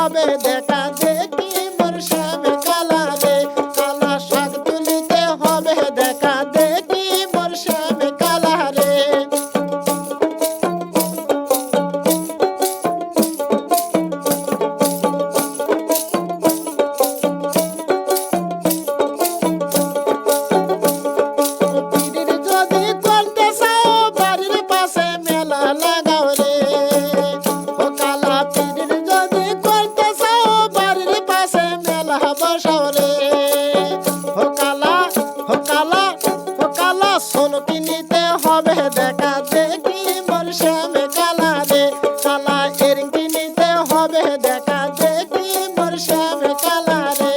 হবে দেখা দেখি মোর শ্যামে কালা রে কালা শাক তুলিতে হবে দেখা দেখি মোর শ্যামে কালা রে কিনিতে হবে দেখা দেখি মোর শ্যামে কালা রে কালা এর কিনিতে হবে দেখা দেখি মোর শ্যামে কালা রে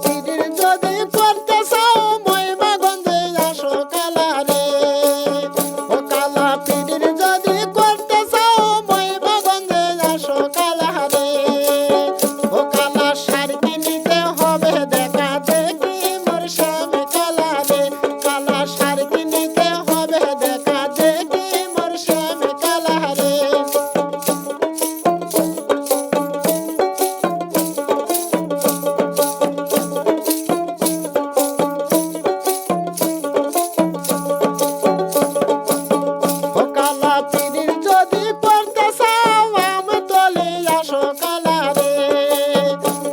পীরের যদি করতে চাও মহিমাগঞ্জে আসো কালা রে ও কালা পীরের যদি করতে চাও মহিমাগঞ্জে আসো কালা রে ও কালা সার কিনিতে হবে দেখা দেখি মোর শ্যামে কালা রে কালা সার কিনিতে হবে দেখা দেখি মোর শ্যামে কালা রে কালা পীরের যদি করতে চাও আম তলে আসো কালা রে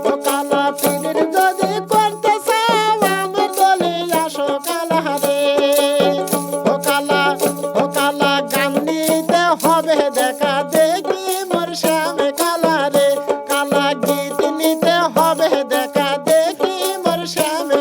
ও কালা পীরের যদি করতে চাও আম তলে আসো কালা রে ও কালা গান নিতে হবে দেখা দেখি মোর শ্যামে কালা রে কালা গীত নিতে হবে দেখা দেখি মোর শ্যামে